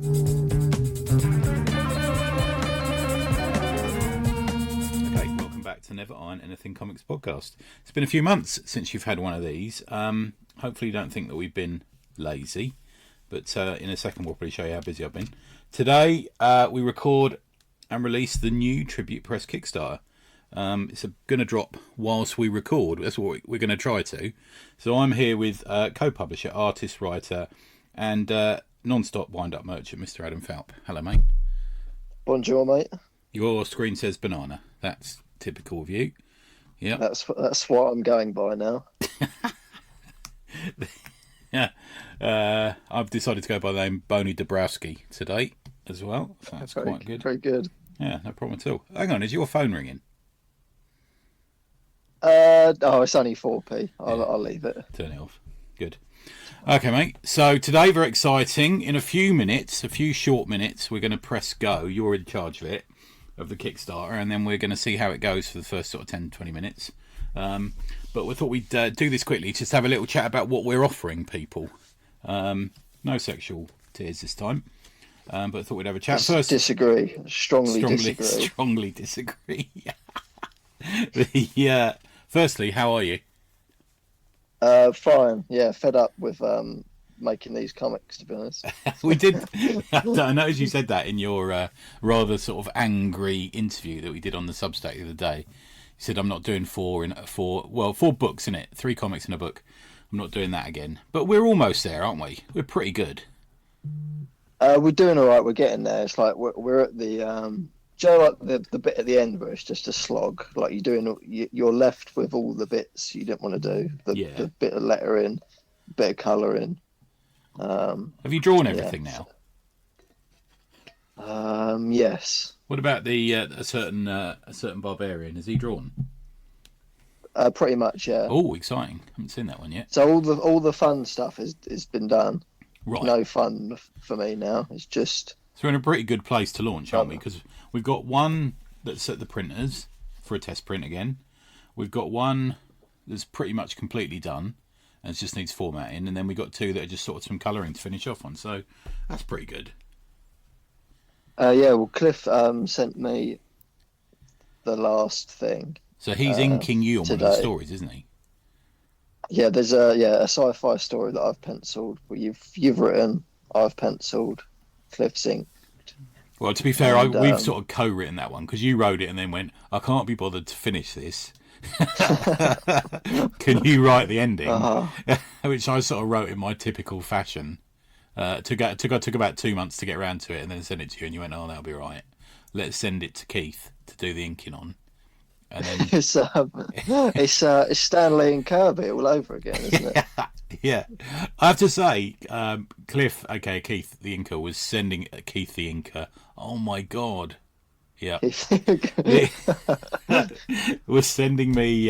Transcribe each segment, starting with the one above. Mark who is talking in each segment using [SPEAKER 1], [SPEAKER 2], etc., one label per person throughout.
[SPEAKER 1] Welcome back to Never Iron Anything Comics podcast. It's been a few months since you've had one of these. Hopefully you don't think that we've been lazy, but in a second we'll probably show you how busy I've been. Today we record and release the new Tribute Press Kickstarter. It's going to drop whilst we record. That's what we're going to try to. So I'm here with co-publisher, artist, writer, and non-stop wind-up merchant, Mr. Adam Falp. Hello, mate.
[SPEAKER 2] Bonjour, mate.
[SPEAKER 1] Your screen says banana. That's typical of you. Yeah.
[SPEAKER 2] That's what I'm going by now.
[SPEAKER 1] Yeah. I've decided to go by the name Boney Dabrowski today as well. So that's quite good.
[SPEAKER 2] Very good.
[SPEAKER 1] Yeah, no problem at all. Hang on, is your phone ringing?
[SPEAKER 2] It's only 4p. I'll leave it.
[SPEAKER 1] Turn it off. Good. Okay, mate. So today, very exciting. In a few short minutes, we're going to press go. You're in charge of it, of the Kickstarter, and then we're going to see how it goes for the first sort of 10, 20 minutes. But we thought we'd do this quickly, just have a little chat about what we're offering people. No sexual tears this time, but I thought we'd have a chat first.
[SPEAKER 2] Disagree. Strongly disagree.
[SPEAKER 1] Strongly disagree. Yeah. Firstly, how are you?
[SPEAKER 2] Fine. Yeah, fed up with making these comics, to be honest.
[SPEAKER 1] We did. I noticed you said that in your rather sort of angry interview that we did on the Substack the other day. You said, I'm not doing four books in it, 3 comics in a book. I'm not doing that again. But we're almost there, aren't we? We're pretty good.
[SPEAKER 2] We're doing all right. We're getting there. It's like we're at the like the bit at the end where it's just a slog. Like you're left with all the bits you didn't want to do. The bit of lettering, bit of colouring.
[SPEAKER 1] Have you drawn everything now?
[SPEAKER 2] Yes.
[SPEAKER 1] What about a certain barbarian? Is he drawn?
[SPEAKER 2] Pretty much, yeah.
[SPEAKER 1] Oh, exciting! Haven't seen that one yet.
[SPEAKER 2] So all the fun stuff has been done.
[SPEAKER 1] Right.
[SPEAKER 2] No fun for me now. It's just.
[SPEAKER 1] So we're in a pretty good place to launch, aren't we? Because we've got one that's at the printers for a test print again. We've got one that's pretty much completely done and it just needs formatting, and then we've got 2 that are just sort of some colouring to finish off on. So that's pretty good.
[SPEAKER 2] Well, Cliff sent me the last thing.
[SPEAKER 1] So he's inking you on
[SPEAKER 2] today.
[SPEAKER 1] One of the stories, isn't he?
[SPEAKER 2] Yeah, there's a sci-fi story that I've penciled. Well, you've written, I've penciled, Cliff's inked.
[SPEAKER 1] Well, to be fair, we've sort of co-written that one because you wrote it and then went, I can't be bothered to finish this. Can you write the ending? Which I sort of wrote in my typical fashion. Took about 2 months to get around to it, and then sent it to you, and you went, "Oh, that'll be right. Let's send it to Keith to do the inking on." And then
[SPEAKER 2] it's Stanley and Kirby all over again, isn't it?
[SPEAKER 1] Yeah. I have to say, Cliff, aka Keith the Inker, was sending Keith the Inker. Oh my God. Yeah. was sending me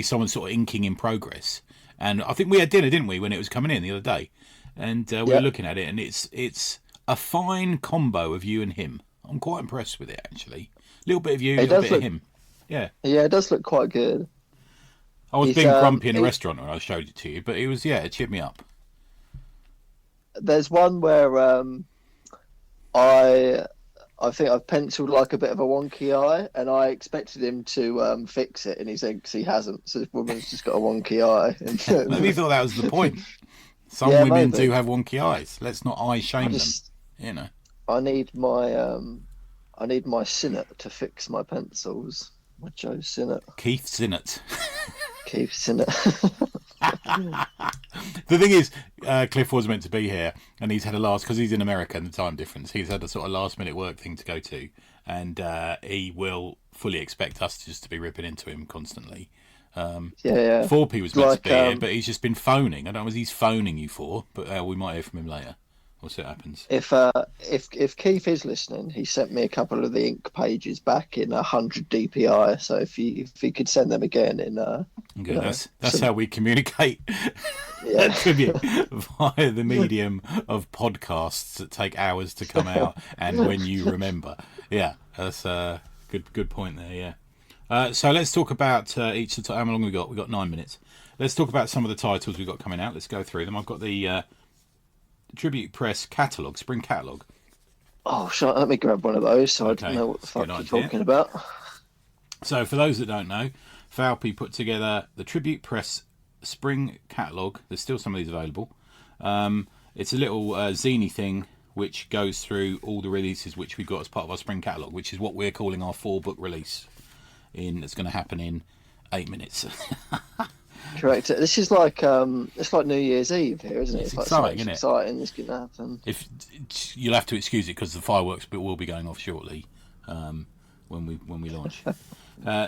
[SPEAKER 1] someone sort of inking in progress, and I think we had dinner, didn't we, when it was coming in the other day, and we were looking at it, and it's a fine combo of you and him. I'm quite impressed with it, actually. A little bit of you, a little bit of him. Yeah. Yeah,
[SPEAKER 2] it does look quite good.
[SPEAKER 1] I was being grumpy in a restaurant when I showed it to you, but it cheered me up.
[SPEAKER 2] There's one where I think I've penciled like a bit of a wonky eye, and I expected him to fix it, and he said he hasn't. So this woman's just got a wonky eye.
[SPEAKER 1] Maybe thought that was the point. Some women do have wonky eyes. Let's not eye shame them. You know.
[SPEAKER 2] I need my Sinnott to fix my pencils. My Joe Sinnott.
[SPEAKER 1] Keith Sinnott.
[SPEAKER 2] Keith Sinnott.
[SPEAKER 1] The thing is, Cliff was meant to be here, and he's had because he's in America and the time difference, he's had a sort of last minute work thing to go to, and he will fully expect us just to be ripping into him constantly. 4P was meant to be here, but he's just been phoning. I don't know what he's phoning you for, but we might hear from him later. We'll see what happens.
[SPEAKER 2] If Keith is listening, he sent me a couple of the ink pages back in 100 DPI. So if he could send them again in
[SPEAKER 1] that's how we communicate. Tribute via the medium of podcasts that take hours to come out, and when you remember. Yeah, that's a good point there. Yeah. So let's talk about each of the. How long we got? We got 9 minutes. Let's talk about some of the titles we've got coming out. Let's go through them. I've got the Tribute Press catalogue, spring catalogue.
[SPEAKER 2] Oh, let me grab one of those so I don't know what the fuck you're talking about.
[SPEAKER 1] So, for those that don't know, Valpy put together the Tribute Press spring catalogue. There's still some of these available. It's a little zine thing which goes through all the releases which we've got as part of our spring catalogue, which is what we're calling our 4-book release. It's going to happen in 8 minutes.
[SPEAKER 2] Correct. This is like it's like New Year's Eve here, isn't it?
[SPEAKER 1] It's
[SPEAKER 2] like
[SPEAKER 1] exciting, isn't it?
[SPEAKER 2] Exciting. It's going to happen.
[SPEAKER 1] If you'll have to excuse it because the fireworks will be going off shortly when we launch.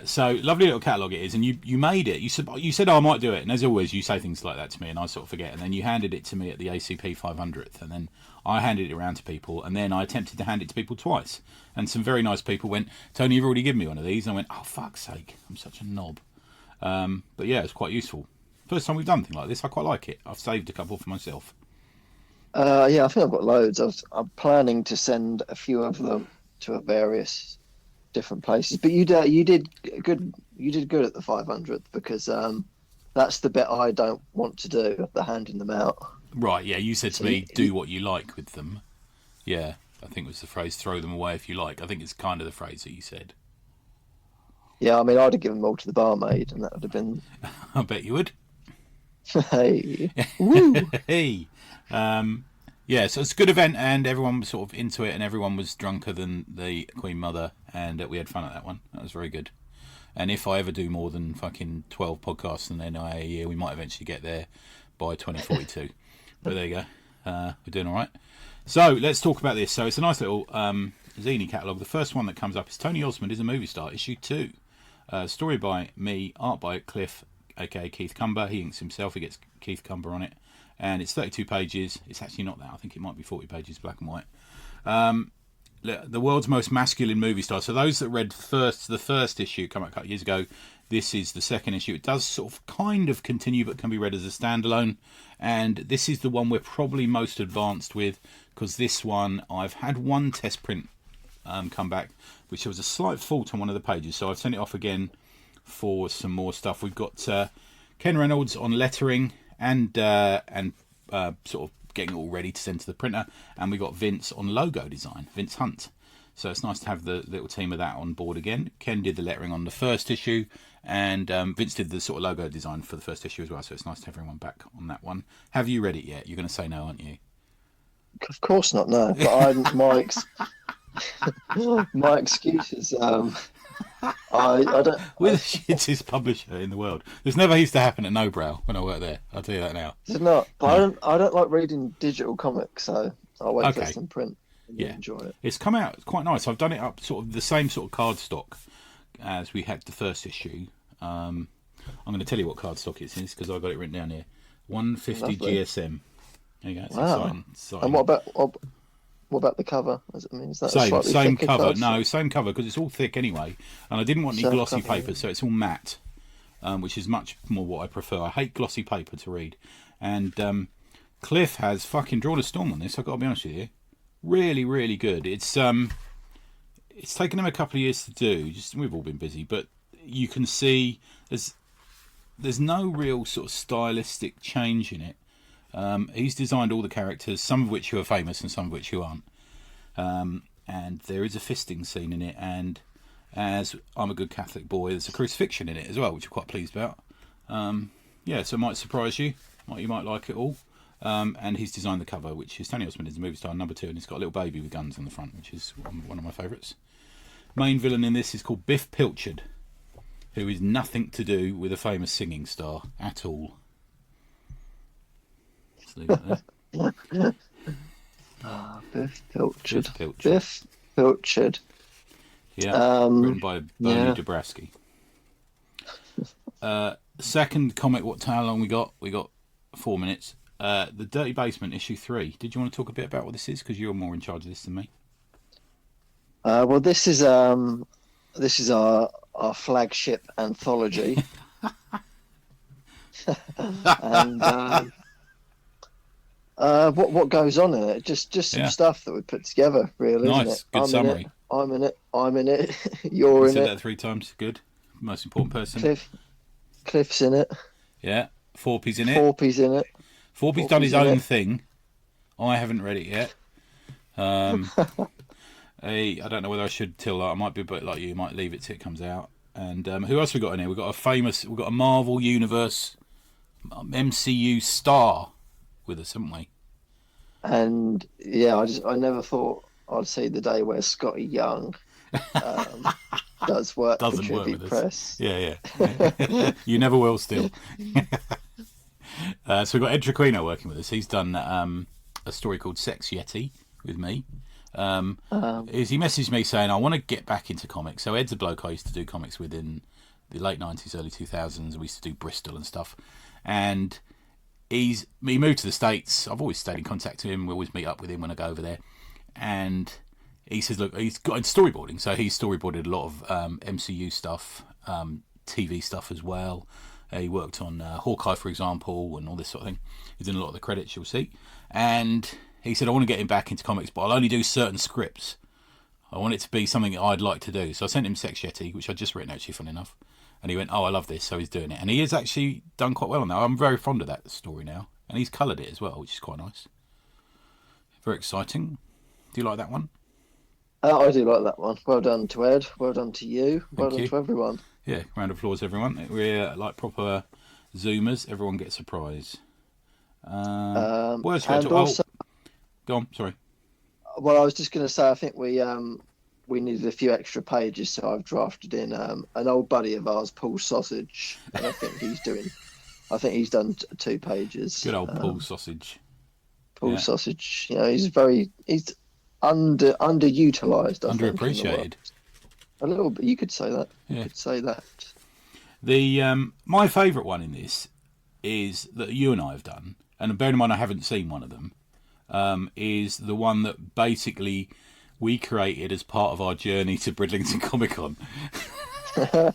[SPEAKER 1] So lovely little catalogue it is, and you made it. You said oh, I might do it, and as always, you say things like that to me, and I sort of forget. And then you handed it to me at the ACP 500th, and then I handed it around to people, and then I attempted to hand it to people twice, and some very nice people went, "Tony, you've already given me one of these." And I went, "Oh fuck's sake, I'm such a knob." But yeah, it's quite useful. First time we've done anything like this, I quite like it. I've saved a couple for myself.
[SPEAKER 2] Yeah, I think I've got loads. I'm planning to send a few of them to various different places. But you did good. You did good at the 500th because that's the bit I don't want to do, the handing them out.
[SPEAKER 1] Right. Yeah. You said to me, "Do what you like with them." Yeah, I think it was the phrase "throw them away if you like." I think it's kind of the phrase that you said.
[SPEAKER 2] Yeah, I mean, I'd have given them all to the barmaid, and that would have been.
[SPEAKER 1] I bet you would.
[SPEAKER 2] Hey. Woo.
[SPEAKER 1] Hey. Yeah, so it's a good event, and everyone was sort of into it, and everyone was drunker than the Queen Mother, and we had fun at that one. That was very good. And if I ever do more than fucking 12 podcasts and NIA a year, we might eventually get there by 2042. But there you go. We're doing all right. So let's talk about this. So it's a nice little zine catalogue. The first one that comes up is Tony Osmond is a Movie Star, issue 2. Story by me, art by Cliff, aka Keith Cumber. He inks himself. He gets Keith Cumber on it. And it's 32 pages. It's actually not that. I think it might be 40 pages, black and white. The world's most masculine movie star. So those that read the first issue come out a couple of years ago, this is the second issue. It does sort of kind of continue, but can be read as a standalone. And this is the one we're probably most advanced with, because this one, I've had one test print come back, which there was a slight fault on one of the pages. So I've sent it off again for some more stuff. We've got Ken Reynolds on lettering, and sort of getting it all ready to send to the printer, and we got Vince on logo design, Vince Hunt. So it's nice to have the little team of that on board again. Ken did the lettering on the first issue, and Vince did the sort of logo design for the first issue as well. So it's nice to have everyone back on that one. Have you read it yet? You're going to say no, aren't you?
[SPEAKER 2] Of course not, no. But my excuse is I don't.
[SPEAKER 1] We're the shittest publisher in the world. This never used to happen at No Brow when I worked there. I'll tell you that now.
[SPEAKER 2] It's not. No. I don't like reading digital comics, so I'll wait for some print and enjoy it.
[SPEAKER 1] It's come out quite nice. I've done it up sort of the same sort of cardstock as we had the first issue. I'm going to tell you what cardstock it is because I've got it written down here. 150
[SPEAKER 2] Lovely.
[SPEAKER 1] GSM. There you go. It's
[SPEAKER 2] wow.
[SPEAKER 1] exciting.
[SPEAKER 2] And what about the cover? Is that
[SPEAKER 1] same cover? No, same cover because it's all thick anyway, and I didn't want any glossy paper, so it's all matte, which is much more what I prefer. I hate glossy paper to read, and Cliff has fucking drawn a storm on this. I've got to be honest with you, really, really good. It's taken him a couple of years to do. We've all been busy, but you can see there's no real sort of stylistic change in it. He's designed all the characters, some of which who are famous and some of which who aren't. And there is a fisting scene in it, and as I'm a good Catholic boy, there's a crucifixion in it as well, which I'm quite pleased about. So it might surprise you. You might like it all. And he's designed the cover, which is Tony Osmond is a movie star, number 2, and it's got a little baby with guns on the front, which is one of my favourites. Main villain in this is called Biff Pilchard, who is nothing to do with a famous singing star at all.
[SPEAKER 2] Biff Pilchard.
[SPEAKER 1] Yeah, written by Bonnie Dabrowski. Second comic. How long we got? We got 4 minutes. The Dirty Basement, issue 3. Did you want to talk a bit about what this is? Because you're more in charge of this than me.
[SPEAKER 2] Well, this is our flagship anthology, and. What goes on in it? Just some stuff that we put together, really.
[SPEAKER 1] Nice,
[SPEAKER 2] isn't it?
[SPEAKER 1] good summary.
[SPEAKER 2] I'm in it. You're in it.
[SPEAKER 1] Said that 3 times. Good. Most important person.
[SPEAKER 2] Cliff's in it.
[SPEAKER 1] Yeah. Forpy's in it.
[SPEAKER 2] Forpy's in it.
[SPEAKER 1] Forpy's done his own thing. I haven't read it yet. I don't know whether I should till I might be a bit like you. Might leave it till it comes out. And who else we got in here? We've got a Marvel Universe MCU star with us, haven't we?
[SPEAKER 2] And yeah, I never thought I'd see the day where Scotty Young does work for
[SPEAKER 1] Doesn't work
[SPEAKER 2] Tribute
[SPEAKER 1] with
[SPEAKER 2] Press.
[SPEAKER 1] us. Yeah. You never will. Still. So we've got Ed Traquino working with us. He's done a story called Sex Yeti with me. He messaged me saying, I want to get back into comics. So Ed's a bloke I used to do comics with in the late 90s, early 2000s. We used to do Bristol and stuff. And he moved to the States. I've always stayed in contact with him. We always meet up with him when I go over there. And he says, look, he's got into storyboarding. So he's storyboarded a lot of MCU stuff, TV stuff as well. He worked on Hawkeye, for example, and all this sort of thing. He's in a lot of the credits, you'll see. And he said, I want to get him back into comics, but I'll only do certain scripts. I want it to be something I'd like to do. So I sent him Sex Yeti, which I'd just written, actually, funny enough. And he went, oh, I love this, so he's doing it. And he has actually done quite well on that. I'm very fond of that story now. And he's coloured it as well, which is quite nice. Very exciting. Do you like that one?
[SPEAKER 2] I do like that one. Well done to Ed. Well done to you. Well done to everyone.
[SPEAKER 1] Yeah, round of applause, everyone. We're like proper Zoomers. Everyone gets a prize. Words
[SPEAKER 2] and also,
[SPEAKER 1] go on, sorry.
[SPEAKER 2] Well, I was just going to say, I think we needed a few extra pages, so I've drafted in an old buddy of ours, Paul Sausage, and I think he's done 2 pages.
[SPEAKER 1] Good old Paul Sausage.
[SPEAKER 2] Paul Sausage, he's underutilized.
[SPEAKER 1] Underappreciated.
[SPEAKER 2] A little bit. You could say that.
[SPEAKER 1] Yeah.
[SPEAKER 2] You could say that.
[SPEAKER 1] The my favourite one in this is that you and I have done, and bearing in mind I haven't seen one of them, is the one that basically we created as part of our journey to Bridlington Comic Con.
[SPEAKER 2] Yeah,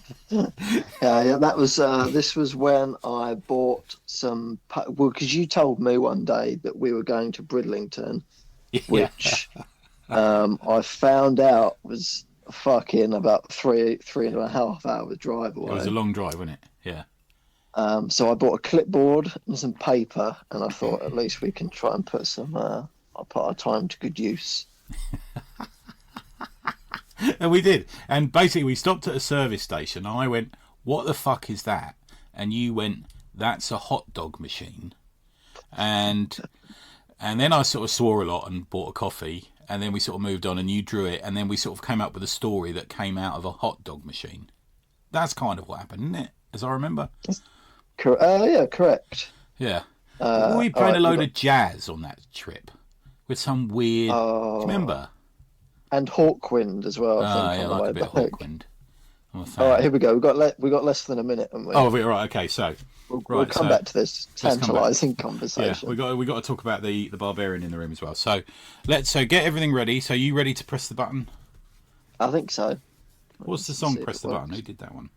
[SPEAKER 2] that was. This was when I bought some. Well, because you told me one day that we were going to Bridlington, which I found out was fucking about 3.5 hour drive away.
[SPEAKER 1] It was a long drive, wasn't it? Yeah.
[SPEAKER 2] So I bought a clipboard and some paper, and I thought at least we can try and put our time to good use.
[SPEAKER 1] And we did. And basically we stopped at a service station. And I went, what the fuck is that? And you went, that's a hot dog machine. And then I sort of swore a lot and bought a coffee. And then we sort of moved on and you drew it. And then we sort of came up with a story that came out of a hot dog machine. That's kind of what happened, isn't it? As I remember.
[SPEAKER 2] Yeah, correct.
[SPEAKER 1] Yeah. We played a load of jazz on that trip. With some weird... do you remember?
[SPEAKER 2] And Hawkwind as well. I think,
[SPEAKER 1] I like a bit of Hawkwind.
[SPEAKER 2] All right, here we go. We got less than a minute, haven't we?
[SPEAKER 1] Oh, right. Okay, so
[SPEAKER 2] we'll come back to this tantalising conversation.
[SPEAKER 1] Yeah, we got to talk about the barbarian in the room as well. So let's get everything ready. So you ready to press the button?
[SPEAKER 2] I think so.
[SPEAKER 1] What's the song? Press the button. Who did that one?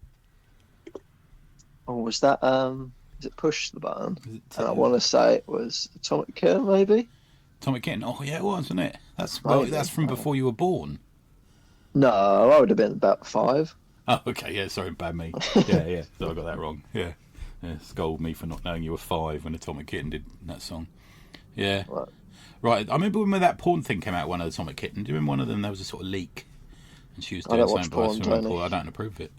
[SPEAKER 2] Oh, was that Is it Push the Button? And I want to say it was Atomic Kitten, maybe.
[SPEAKER 1] Atomic Kitten. Oh yeah, it was, wasn't it? That's from before you were born.
[SPEAKER 2] No, I would have been about 5.
[SPEAKER 1] Oh, okay. Yeah, sorry, bad me. Yeah. So I got that wrong. Yeah. Scold me for not knowing you were 5 when Atomic Kitten did that song. Yeah. Right. I remember when that porn thing came out. One of the Atomic Kitten. Do you remember one of them? There was a sort of leak, and she was doing something by a swimming pool. I don't approve of it.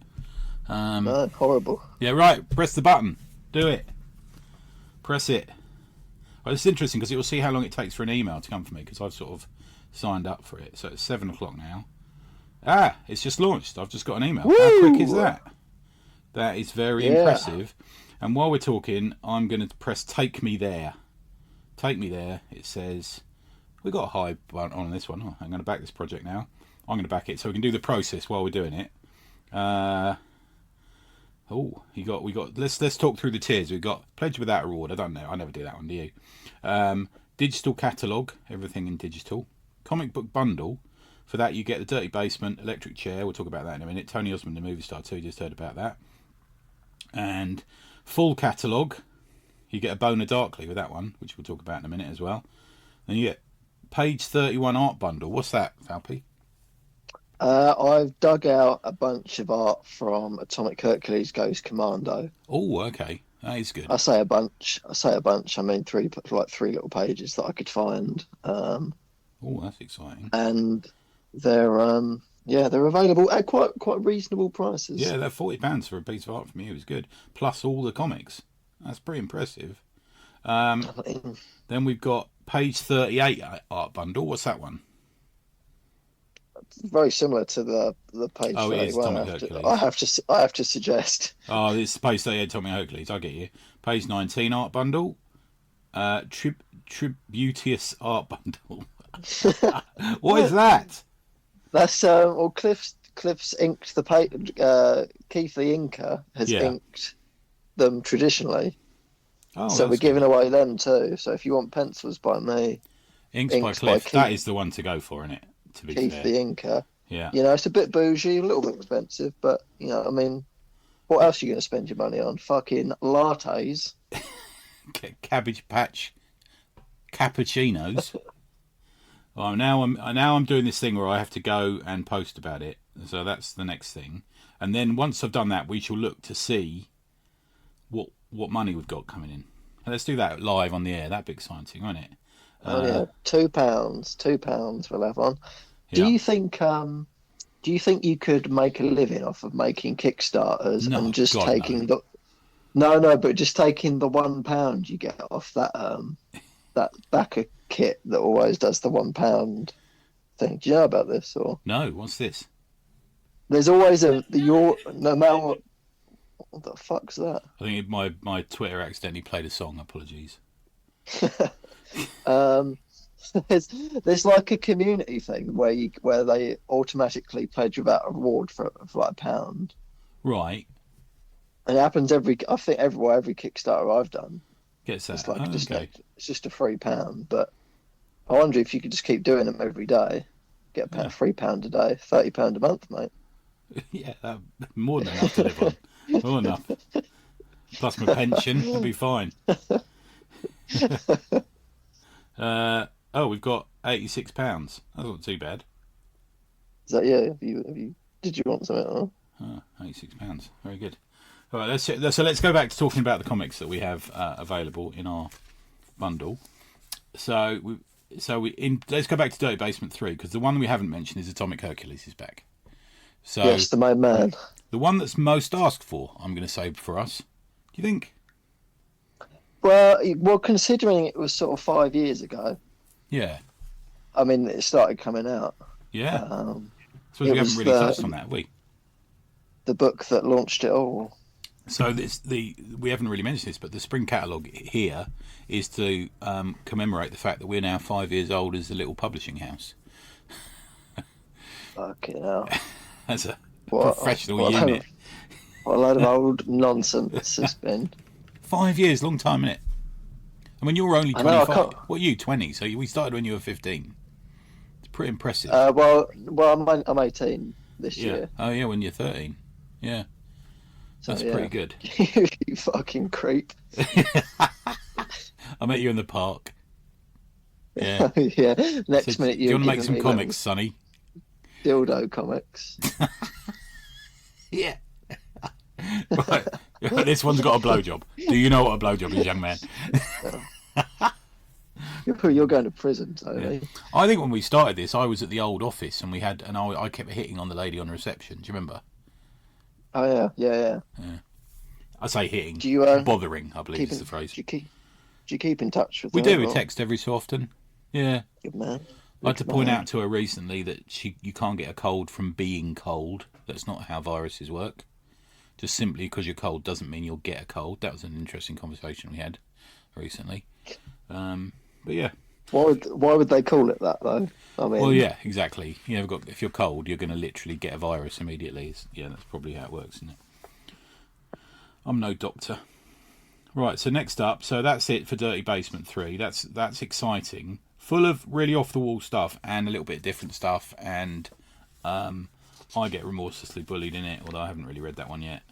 [SPEAKER 2] No, horrible.
[SPEAKER 1] Yeah, right. Press the button. Do it. Press it. Well, it's interesting because it will see how long it takes for an email to come from me because I've sort of signed up for it. So it's 7 o'clock now. It's just launched. I've just got an email. Woo! How quick is that? That is very impressive. And while we're talking, I'm going to press Take Me There. Take Me There. It says, we got a high button on this one. I'm going to back this project now. I'm going to back it so we can do the process while we're doing it. We got. Let's talk through the tiers. We've got Pledge Without a Reward. I don't know. I never do that one. Do you? Digital catalogue. Everything in digital. Comic book bundle. For that, you get the Dirty Basement, Electric Chair. We'll talk about that in a minute. Tony Osmond, the movie star too. Just heard about that. And full catalogue. You get a Boner Darkly with that one, which we'll talk about in a minute as well. And you get page 31 art bundle. What's that, Valpy?
[SPEAKER 2] I've dug out a bunch of art from Atomic Hercules Goes Commando.
[SPEAKER 1] Oh, okay. That is good.
[SPEAKER 2] I say a bunch. I mean, three little pages that I could find.
[SPEAKER 1] Oh, that's exciting.
[SPEAKER 2] And they're they're available at quite reasonable prices.
[SPEAKER 1] Yeah, they're £40 for a piece of art from you is good. Plus all the comics. That's pretty impressive.
[SPEAKER 2] I mean,
[SPEAKER 1] Then we've got page 38 art bundle. What's that one?
[SPEAKER 2] very similar to the page
[SPEAKER 1] Oh, it is
[SPEAKER 2] 31.
[SPEAKER 1] Atomic Hercules.
[SPEAKER 2] I have to suggest.
[SPEAKER 1] Oh, it's page 38 Atomic Hercules. I get you. Page 19 art bundle. Tributious art bundle. What is that?
[SPEAKER 2] That's Cliff's inked the page. Keith the inker has inked them traditionally.
[SPEAKER 1] Oh,
[SPEAKER 2] so we're giving away them too. So if you want pencils by me,
[SPEAKER 1] Inks by Cliff, that is the one to go for, isn't it? To be
[SPEAKER 2] Keith
[SPEAKER 1] fair.
[SPEAKER 2] the inker.
[SPEAKER 1] Yeah.
[SPEAKER 2] You know, it's a bit bougie, a little bit expensive, but you know, I mean, what else are you going to spend your money on? Fucking lattes.
[SPEAKER 1] Cabbage Patch cappuccinos. Well, now I'm doing this thing where I have to go and post about it. So that's the next thing. And then once I've done that, we shall look to see what money we've got coming in. And let's do that live on the air. That'd be exciting, won't it?
[SPEAKER 2] Oh yeah, £2 we'll have on. Do you think you could make a living off of making Kickstarters and just taking but just taking the £1 you get off that backer kit that always does the £1 thing? Do you know about this or
[SPEAKER 1] no? What's this?
[SPEAKER 2] There's always no matter what the fuck's that?
[SPEAKER 1] I think my Twitter accidentally played a song. Apologies.
[SPEAKER 2] There's like a community thing where they automatically pledge you about a reward for like £1.
[SPEAKER 1] Right.
[SPEAKER 2] And it happens every Kickstarter I've done.
[SPEAKER 1] Gets that.
[SPEAKER 2] It's like
[SPEAKER 1] okay.
[SPEAKER 2] It's just a £3, but I wonder if you could just keep doing them every day. Get £3 a day, £30 a month, mate.
[SPEAKER 1] Yeah, more than enough to live on. More than enough. Plus my pension, it'll be fine. We've got £86. That's not too bad.
[SPEAKER 2] Is that did you want something?
[SPEAKER 1] £86. Very good. All right, let's go back to talking about the comics that we have available in our bundle. Let's go back to Dirty Basement 3 because the one we haven't mentioned is Atomic Hercules is back. So
[SPEAKER 2] yes, the main man.
[SPEAKER 1] The one that's most asked for, I'm going to say for us. Do you think?
[SPEAKER 2] Well, considering it was sort of 5 years ago.
[SPEAKER 1] Yeah.
[SPEAKER 2] I mean, it started coming out.
[SPEAKER 1] Yeah. So we haven't really touched on that, have we?
[SPEAKER 2] The book that launched it all.
[SPEAKER 1] So we haven't really mentioned this, but the spring catalogue here is to commemorate the fact that we're now 5 years old as a little publishing house.
[SPEAKER 2] Fucking hell.
[SPEAKER 1] As a professional unit.
[SPEAKER 2] What a load of old nonsense it's been.
[SPEAKER 1] 5 years, long time, innit? I mean, you're only 25. What are you, 20? So we started when you were 15. It's pretty impressive.
[SPEAKER 2] I'm 18 this year.
[SPEAKER 1] Oh, yeah, when you're 13. Yeah. So, that's pretty good.
[SPEAKER 2] You fucking creep.
[SPEAKER 1] I met you in the park. Yeah.
[SPEAKER 2] Yeah. Next minute
[SPEAKER 1] do you want to make some comics, Sonny?
[SPEAKER 2] Dildo comics.
[SPEAKER 1] Yeah. Right. This one's got a blowjob. Do you know what a blowjob is, young man?
[SPEAKER 2] You're going to prison, Tony.
[SPEAKER 1] Yeah. I think when we started this, I was at the old office and I kept hitting on the lady on reception. Do you remember?
[SPEAKER 2] Oh yeah.
[SPEAKER 1] I say hitting.
[SPEAKER 2] Do you
[SPEAKER 1] bothering? I believe is the phrase.
[SPEAKER 2] Do you keep in touch with her?
[SPEAKER 1] We do. We text every so often. Yeah.
[SPEAKER 2] Good man.
[SPEAKER 1] I had to point out to her recently that you can't get a cold from being cold. That's not how viruses work. Just simply because you're cold doesn't mean you'll get a cold. That was an interesting conversation we had recently. But yeah.
[SPEAKER 2] Why would they call it that though? I mean,
[SPEAKER 1] well, yeah, exactly. If you're cold, you're going to literally get a virus immediately. That's probably how it works, isn't it? I'm no doctor. Right. So next up, that's it for Dirty Basement 3. That's exciting. Full of really off the wall stuff and a little bit of different stuff, and I get remorselessly bullied in it, although I haven't really read that one yet.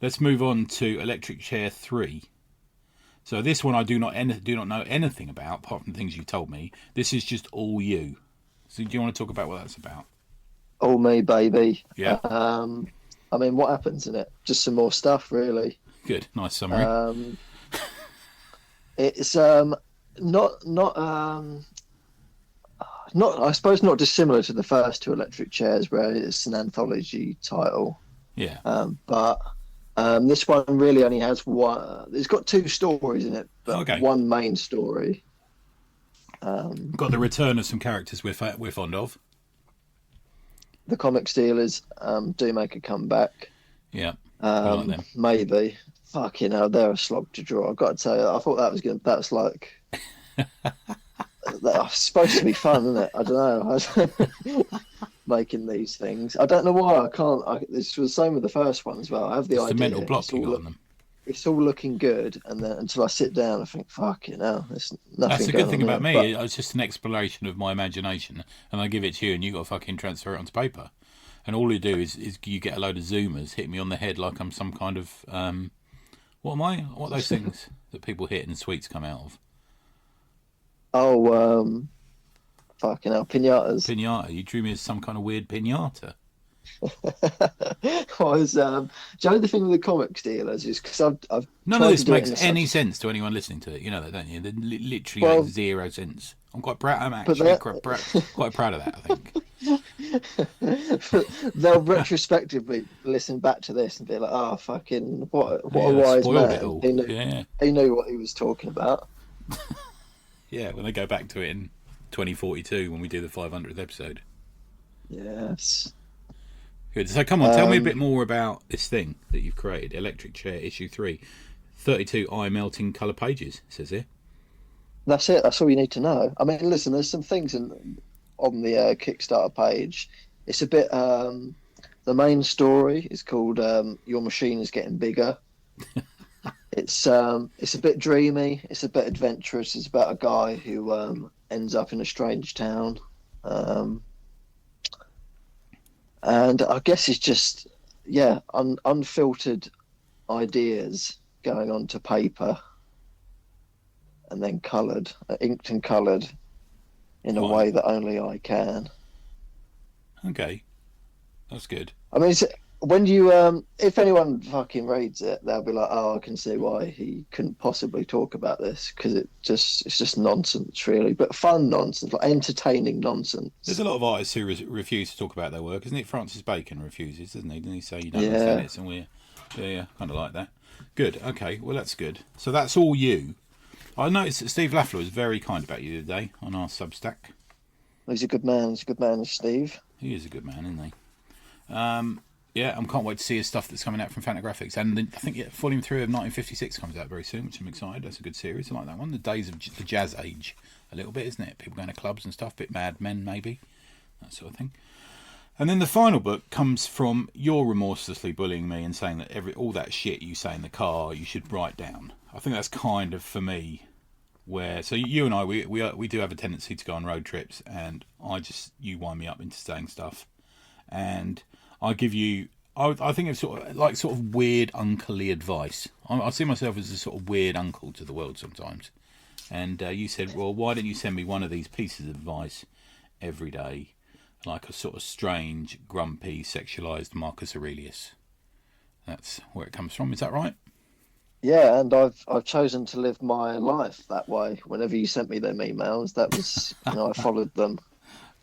[SPEAKER 1] Let's move on to Electric Chair 3. So this one I do not know anything about, apart from the things you've told me. This is just all you. So do you want to talk about what that's about?
[SPEAKER 2] All me, baby.
[SPEAKER 1] Yeah.
[SPEAKER 2] I mean, what happens in it? Just some more stuff, really.
[SPEAKER 1] Good, nice summary.
[SPEAKER 2] It's not not I suppose not dissimilar to the first two electric chairs, where it's an anthology title.
[SPEAKER 1] Yeah.
[SPEAKER 2] But this one really only has one. It's got two stories in it, but
[SPEAKER 1] Okay.
[SPEAKER 2] one main story.
[SPEAKER 1] Got the return of some characters we're fond of.
[SPEAKER 2] The comic stealers do make a comeback.
[SPEAKER 1] Yeah. I like them.
[SPEAKER 2] Maybe. Fucking hell, they're a slog to draw. I've got to tell you, I thought that's like that's supposed to be fun, isn't it? I don't know. Making these things. I don't know why I can't. This was the same with the first one as well. I have the
[SPEAKER 1] It's
[SPEAKER 2] idea.
[SPEAKER 1] the mental block you got on them.
[SPEAKER 2] It's all looking good, and then until I sit down, I think, fucking hell, there's nothing.
[SPEAKER 1] That's the good thing about me.
[SPEAKER 2] But
[SPEAKER 1] It's just an exploration of my imagination, and I give it to you, and you got to fucking transfer it onto paper. And all you do is you get a load of zoomers, hit me on the head like I'm some kind of what am I? What are those things that people hit and sweets come out of?
[SPEAKER 2] oh, fucking hell, pinatas.
[SPEAKER 1] Pinata. You drew me as some kind of weird pinata.
[SPEAKER 2] Was do you know the thing with the comic dealers is because I've
[SPEAKER 1] None
[SPEAKER 2] tried
[SPEAKER 1] of this
[SPEAKER 2] to do it
[SPEAKER 1] makes
[SPEAKER 2] in
[SPEAKER 1] any sense to anyone listening to it. You know that, don't you? They literally
[SPEAKER 2] Well,
[SPEAKER 1] makes 0 sense. I'm quite proud. I'm actually quite proud of that. I think.
[SPEAKER 2] They'll retrospectively listen back to this and be like, "Oh, fucking what a
[SPEAKER 1] Yeah,
[SPEAKER 2] wise
[SPEAKER 1] spoiled it
[SPEAKER 2] man!
[SPEAKER 1] all. Yeah.
[SPEAKER 2] He knew what he was talking about."
[SPEAKER 1] Yeah, when they go back to it in 2042 when we do the 500th episode.
[SPEAKER 2] Yes.
[SPEAKER 1] Good. So come on, tell me a bit more about this thing that you've created, Electric Chair Issue 3. 32 eye melting colour pages, it says here.
[SPEAKER 2] That's it. That's all you need to know. I mean, listen, there's some things on the Kickstarter page. It's a bit. The main story is called "Your Machine is Getting Bigger." It's a bit dreamy. It's a bit adventurous. It's about a guy who ends up in a strange town, and I guess it's just unfiltered ideas going onto paper and then coloured, inked and coloured in a way that only I can.
[SPEAKER 1] Okay, that's good.
[SPEAKER 2] I mean, when you, if anyone fucking reads it, they'll be like, "Oh, I can see why he couldn't possibly talk about this because it's just nonsense, really, but fun nonsense, like entertaining nonsense."
[SPEAKER 1] There's a lot of artists who refuse to talk about their work, isn't it? Francis Bacon refuses, doesn't he? Didn't he say you don't understand it? And we're kind of like that. Good. Okay. Well, that's good. So that's all you. I noticed that Steve Laffler was very kind about you today on our Substack.
[SPEAKER 2] He's a good man. He's a good man, Steve.
[SPEAKER 1] He is a good man, isn't he? Yeah, I can't wait to see his stuff that's coming out from Fantagraphics. And I think Volume 3 of 1956 comes out very soon, which I'm excited. That's a good series. I like that one. The days of the jazz age, a little bit, isn't it? People going to clubs and stuff, bit Mad Men maybe, that sort of thing. And then the final book comes from your remorselessly bullying me and saying that all that shit you say in the car you should write down. I think that's kind of for me where so you and I we do have a tendency to go on road trips, and you wind me up into saying stuff, and I give you I think it's sort of weird unclely advice. I see myself as a sort of weird uncle to the world sometimes, and you said, well, why don't you send me one of these pieces of advice every day, like a sort of strange, grumpy, sexualized Marcus Aurelius. That's where it comes from. Is that right?
[SPEAKER 2] Yeah, and I've chosen to live my life that way. Whenever you sent me them emails, that was I followed them.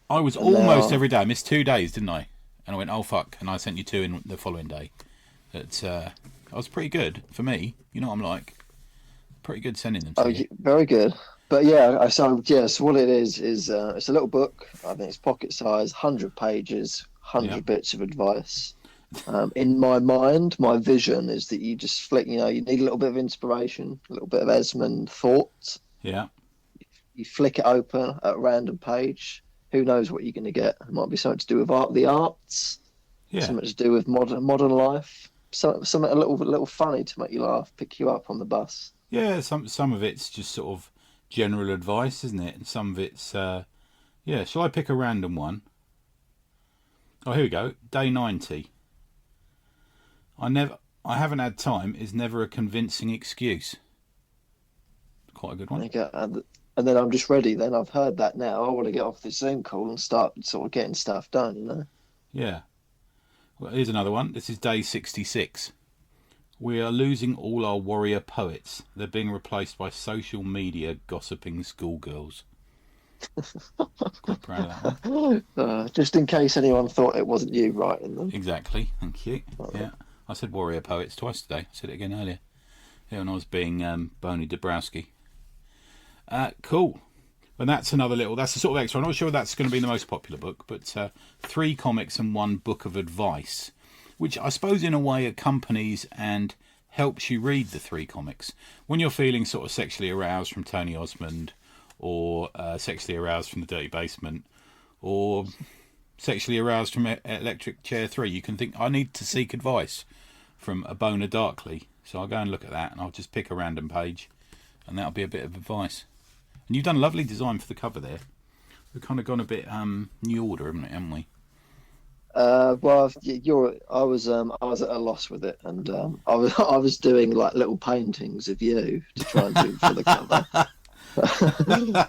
[SPEAKER 1] I was almost every day. I missed 2 days, didn't I? And I went, oh fuck, and I sent you 2 in the following day. I was pretty good for me. You know what I'm like. Pretty good sending them to you.
[SPEAKER 2] Very good. But yeah, so what it is it's a little book. I think it's pocket size, 100 pages, 100 bits of advice. In my mind, my vision is that you just flick, you need a little bit of inspiration, a little bit of Esmond thoughts.
[SPEAKER 1] Yeah.
[SPEAKER 2] You flick it open at a random page. Who knows what you're going to get? It might be something to do with the arts, something to do with modern life, something a little funny to make you laugh, pick you up on the bus.
[SPEAKER 1] Yeah, some of it's just sort of general advice, isn't it? And some of it's shall I pick a random one? Oh, here we go. Day 90. I haven't had time is never a convincing excuse. Quite a good one.
[SPEAKER 2] And then I'm just ready. Then I've heard that now. I want to get off this Zoom call and start sort of getting stuff done,
[SPEAKER 1] Yeah. Well, here's another one. This is day 66. We are losing all our warrior poets. They're being replaced by social media gossiping schoolgirls. Quite proud of that one.
[SPEAKER 2] Just in case anyone thought it wasn't you writing them.
[SPEAKER 1] Exactly, thank you. Yeah, I said warrior poets twice today. I said it again earlier. Yeah, when I was being Boney Dabrowski. Cool. And that's another little, that's the sort of extra. I'm not sure that's going to be the most popular book, but 3 comics and 1 book of advice, which I suppose in a way accompanies and helps you read the 3 comics. When you're feeling sort of sexually aroused from Tony Osmond, or sexually aroused from the Dirty Basement, or sexually aroused from Electric Chair 3, you can think, I need to seek advice from a Bona Darkly. So I'll go and look at that, and I'll just pick a random page, and that'll be a bit of advice. And you've done a lovely design for the cover there. We've kind of gone a bit New Order, haven't we?
[SPEAKER 2] Well, I was at a loss with it, and I was doing like little paintings of you to try and do for the cover.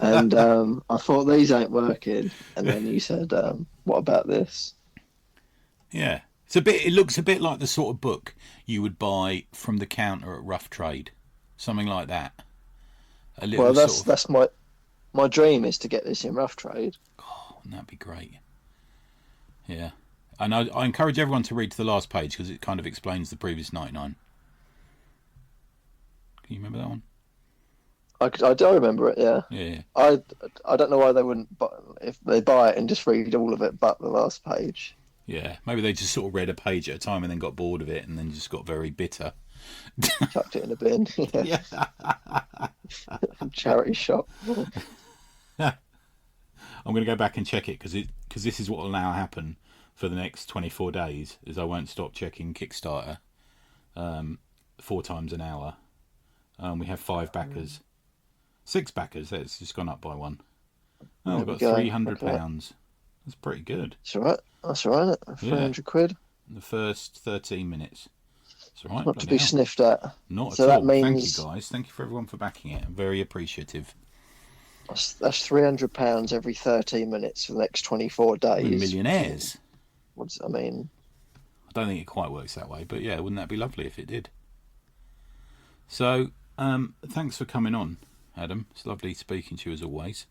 [SPEAKER 2] And I thought these ain't working, and then you said, "What about this?"
[SPEAKER 1] Yeah, it looks a bit like the sort of book you would buy from the counter at Rough Trade, something like that.
[SPEAKER 2] Well, that's my dream is to get this in Rough Trade.
[SPEAKER 1] Oh, wouldn't that be great? Yeah, and I encourage everyone to read to the last page because it kind of explains the previous 99. Can you remember that one?
[SPEAKER 2] I do remember it. Yeah.
[SPEAKER 1] Yeah.
[SPEAKER 2] I don't know why they wouldn't, but if they buy it and just read all of it but the last page.
[SPEAKER 1] Yeah, maybe they just sort of read a page at a time and then got bored of it and then just got very bitter.
[SPEAKER 2] Chucked it in a bin. Yeah. Charity shop.
[SPEAKER 1] I'm going to go back and check it because this is what will now happen for the next 24 days. Is I won't stop checking Kickstarter 4 times an hour. We have 5 backers, 6 backers. It's just gone up by 1. Oh, we've got £300. Okay. That's pretty good.
[SPEAKER 2] That's all right. 300 quid.
[SPEAKER 1] In the first 13 minutes. It's all right.
[SPEAKER 2] Not to be sniffed at.
[SPEAKER 1] Not at all. That means... Thank you, guys. Thank you for everyone for backing it. I'm very appreciative.
[SPEAKER 2] That's £300 every 13 minutes for the next 24 days.
[SPEAKER 1] We're millionaires.
[SPEAKER 2] I mean?
[SPEAKER 1] I don't think it quite works that way, but yeah, wouldn't that be lovely if it did? So, thanks for coming on, Adam. It's lovely speaking to you as always.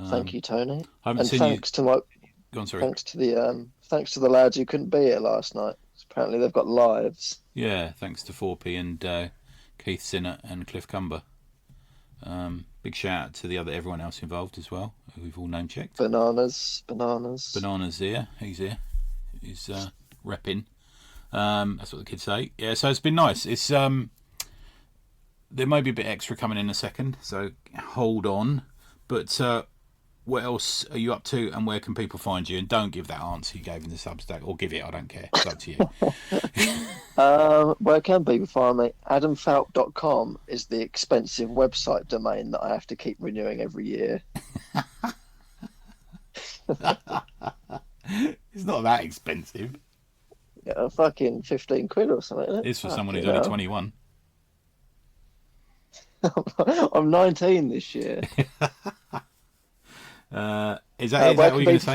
[SPEAKER 2] Thank you, Tony.
[SPEAKER 1] I haven't seen
[SPEAKER 2] thanks
[SPEAKER 1] you...
[SPEAKER 2] to my...
[SPEAKER 1] Go on, sorry.
[SPEAKER 2] Thanks to the lads who couldn't be here last night. Apparently they've got lives.
[SPEAKER 1] Yeah, thanks to 4P and Keith Sinnott and Cliff Cumber. Big shout out to everyone else involved as well, who we've all name checked.
[SPEAKER 2] Bananas
[SPEAKER 1] here. He's here. He's repping. That's what the kids say. Yeah, so it's been nice. It's there may be a bit extra coming in a second, so hold on. But what else are you up to, and where can people find you? And don't give that answer you gave in the Substack, or give it, I don't care. It's up to you.
[SPEAKER 2] Where can people find me? AdamFalk.com is the expensive website domain that I have to keep renewing every year.
[SPEAKER 1] It's not that expensive.
[SPEAKER 2] Yeah, fucking 15 quid or something, isn't it?
[SPEAKER 1] It's for someone who's only 21.
[SPEAKER 2] I'm 19 this year.
[SPEAKER 1] Is that what you're going to say?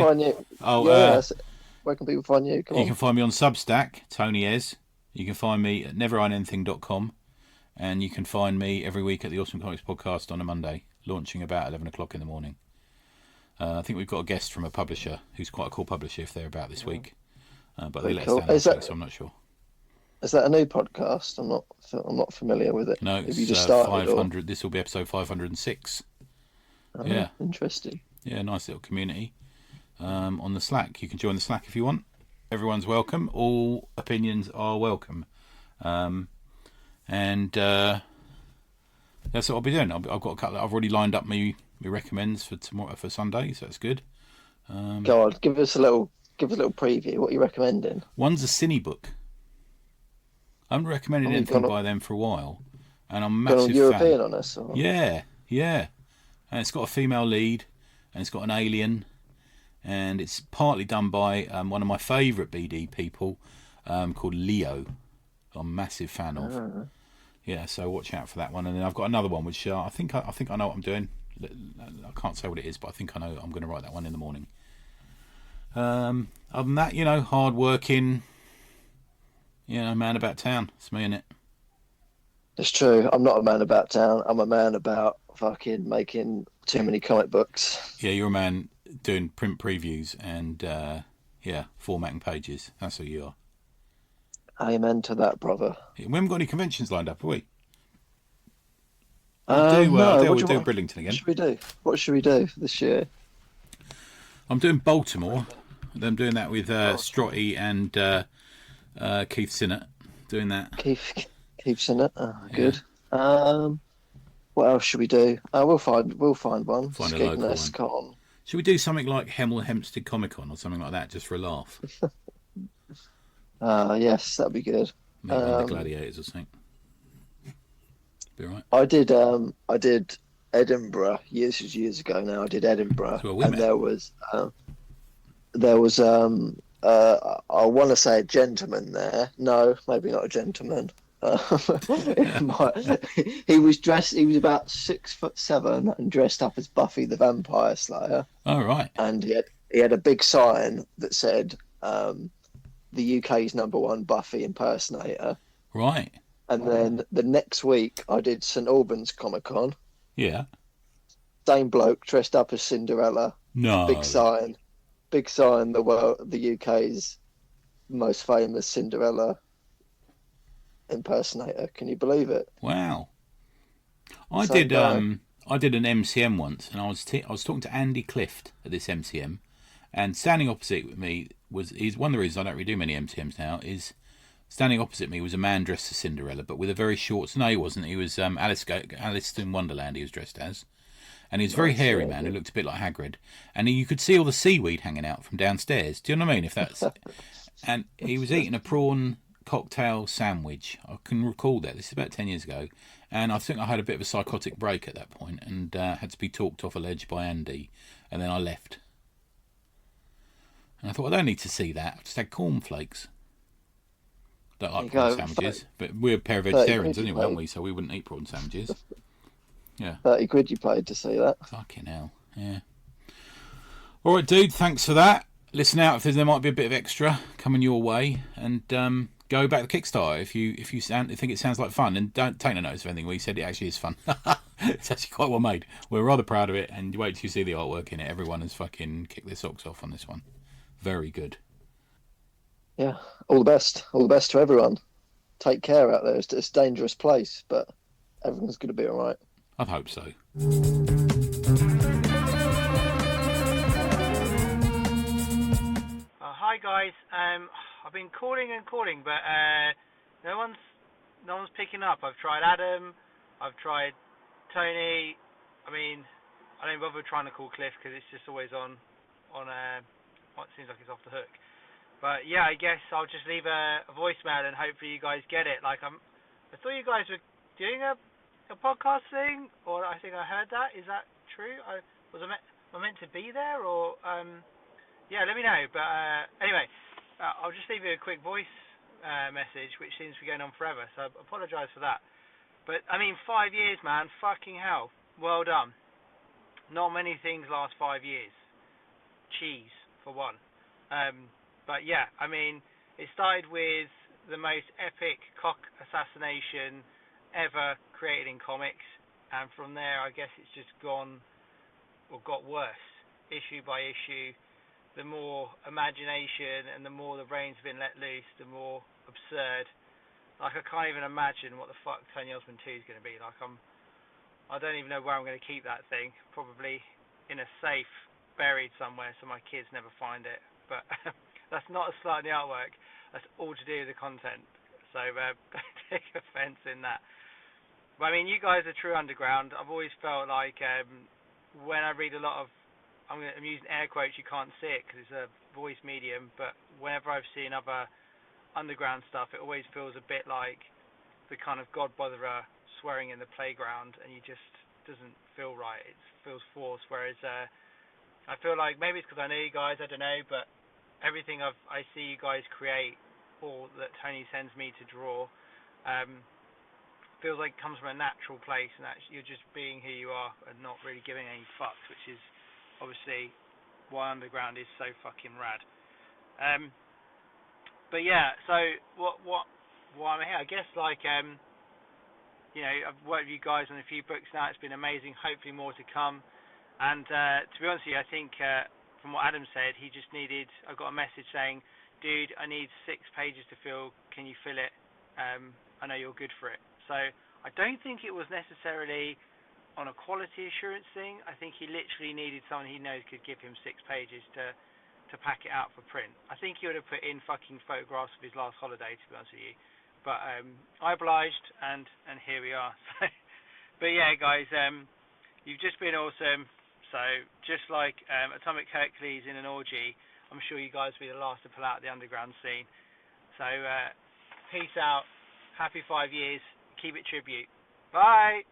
[SPEAKER 2] Where can people find you?
[SPEAKER 1] You can find me on Substack, Tony Ez. You can find me at neverhidanything.com, and you can find me every week at the Awesome Comics Podcast on a Monday, launching about 11 o'clock in the morning. I think we've got a guest from a publisher who's quite a cool publisher if they're about this week, but they let us down this week, so I'm not sure.
[SPEAKER 2] Is that a new podcast? I'm not familiar with it.
[SPEAKER 1] No,
[SPEAKER 2] Have
[SPEAKER 1] it's
[SPEAKER 2] you just started,
[SPEAKER 1] 500. Or... This will be episode 506.
[SPEAKER 2] Oh,
[SPEAKER 1] yeah,
[SPEAKER 2] interesting.
[SPEAKER 1] Yeah, nice little community on the Slack. You can join the Slack if you want. Everyone's welcome. All opinions are welcome. And that's what I'll be doing. I've got a couple. I've already lined up my recommends for tomorrow, for Sunday, so that's good.
[SPEAKER 2] God, give us a little preview. What are you recommending?
[SPEAKER 1] One's a cine book. I haven't recommended anything by them for a while, and I'm a massive
[SPEAKER 2] European
[SPEAKER 1] fan.
[SPEAKER 2] on us. Or...
[SPEAKER 1] Yeah, and it's got a female lead, and it's got an alien, and it's partly done by one of my favourite BD people called Leo. I'm a massive fan of. Yeah, so watch out for that one. And then I've got another one which I think I know what I'm doing. I can't say what it is, but I think I know I'm going to write that one in the morning. Other than that, hard working, man about town. It's me, innit?
[SPEAKER 2] It's true. I'm not a man about town. I'm a man about fucking making too many comic books.
[SPEAKER 1] Yeah, you're a man doing print previews and yeah, formatting pages. That's who you are.
[SPEAKER 2] Amen to that, brother.
[SPEAKER 1] We haven't got any conventions lined up, have we? We'll do.
[SPEAKER 2] No.
[SPEAKER 1] We'll do Bridlington
[SPEAKER 2] What
[SPEAKER 1] again.
[SPEAKER 2] should we do? What should we do this year?
[SPEAKER 1] I'm doing Baltimore. I'm doing that with
[SPEAKER 2] Oh,
[SPEAKER 1] Strotty and Keith Sinnott. Doing that.
[SPEAKER 2] Keeps in it. Oh,
[SPEAKER 1] Yeah.
[SPEAKER 2] good. What else should we do? We'll find one.
[SPEAKER 1] Find a local
[SPEAKER 2] Skegness
[SPEAKER 1] one.
[SPEAKER 2] Con.
[SPEAKER 1] Should we do something like Hemel Hempstead Comic Con or something like that, just for a laugh?
[SPEAKER 2] Yes, that'd be good.
[SPEAKER 1] Meet one of the gladiators or something. Be all right.
[SPEAKER 2] I did Edinburgh years ago now. I did Edinburgh,
[SPEAKER 1] So we
[SPEAKER 2] and
[SPEAKER 1] met.
[SPEAKER 2] there was I want to say a gentleman there. No, maybe not a gentleman. He was dressed. He was about 6'7" and dressed up as Buffy the Vampire Slayer,
[SPEAKER 1] All right.
[SPEAKER 2] and he had a big sign that said the UK's #1 Buffy impersonator.
[SPEAKER 1] Right.
[SPEAKER 2] And then the next week, I did St Albans Comic Con.
[SPEAKER 1] Yeah.
[SPEAKER 2] Same bloke dressed up as Cinderella.
[SPEAKER 1] No.
[SPEAKER 2] Big sign. The UK's most famous Cinderella impersonator. Can you believe it?
[SPEAKER 1] Wow. I
[SPEAKER 2] So,
[SPEAKER 1] did.
[SPEAKER 2] no.
[SPEAKER 1] I did an MCM once, and I was talking to Andy Clift at this MCM, and standing opposite with me he's one of the reasons I don't really do many MCMs now is standing opposite me was a man dressed as Cinderella, but with a very short. No, he wasn't. He was Alice in Wonderland. He was dressed as, and he was a very hairy man who looked a bit like Hagrid, and you could see all the seaweed hanging out from downstairs. Do you know what I mean? If that's, and he was eating a prawn cocktail sandwich. I can recall that. This is about 10 years ago, and I think I had a bit of a psychotic break at that point, and had to be talked off a ledge by Andy, and then I left. And I thought, I don't need to see that. I just had cornflakes. Don't like prawn sandwiches, but we're a pair of vegetarians anyway, aren't we? So we wouldn't eat prawn sandwiches. Yeah.
[SPEAKER 2] 30 quid you paid to see that.
[SPEAKER 1] Fucking hell. Yeah. All right, dude. Thanks for that. Listen out if there might be a bit of extra coming your way, and go back to Kickstarter if you think it sounds like fun, and don't take no notice of anything. We said it actually is fun. It's actually quite well made. We're rather proud of it, and wait till you see the artwork in it. Everyone has fucking kicked their socks off on this one. Very good.
[SPEAKER 2] Yeah, all the best. All the best to everyone. Take care out there. It's a dangerous place, but everyone's going to be all right.
[SPEAKER 1] I'd hope so.
[SPEAKER 3] Hi guys. I've been calling, but no one's picking up. I've tried Adam. I've tried Tony. I mean, I don't bother trying to call Cliff because it's just always on. It seems like it's off the hook. But yeah, I guess I'll just leave a voicemail and hopefully you guys get it. Like I thought you guys were doing a podcast thing, or I think I heard that. Is that true? Am I meant to be there, or yeah, let me know. But anyway, I'll just leave you a quick voice message, which seems to be going on forever. So I apologise for that. But I mean, 5 years, man. Fucking hell. Well done. Not many things last 5 years. Cheese for one. But yeah, I mean, it started with the most epic cock assassination ever created in comics, and from there, I guess it's just gone or got worse, issue by issue. The more imagination and the more the brain's been let loose, the more absurd. Like, I can't even imagine what the fuck Tony Osmond 2 is going to be. Like, I don't even know where I'm going to keep that thing. Probably in a safe, buried somewhere, so my kids never find it. But that's not a slight in the artwork. That's all to do with the content. So don't take offence in that. But I mean, you guys are true underground. I've always felt like when I read a lot of, I'm using air quotes, you can't see it because it's a voice medium, but whenever I've seen other underground stuff, it always feels a bit like the kind of God botherer swearing in the playground, and you just doesn't feel right. It feels forced, whereas I feel like maybe it's because I know you guys, I don't know, but everything I see you guys create or that Tony sends me to draw feels like it comes from a natural place, and that you're just being who you are and not really giving any fucks, which is obviously why underground is so fucking rad. But yeah, so what I'm here, I guess, like I've worked with you guys on a few books now. It's been amazing. Hopefully more to come. And to be honest with you, I think from what Adam said, I got a message saying, dude, I need 6 pages to fill. Can you fill it? I know you're good for it. So I don't think it was necessarily on a quality assurance thing. I think he literally needed someone he knows could give him 6 pages to pack it out for print. I think he would have put in fucking photographs of his last holiday, to be honest with you. But I obliged, and here we are. But yeah, guys, you've just been awesome. So just like Atomic Hercules in an orgy, I'm sure you guys will be the last to pull out the underground scene. So peace out. Happy 5 years. Keep it tribute. Bye.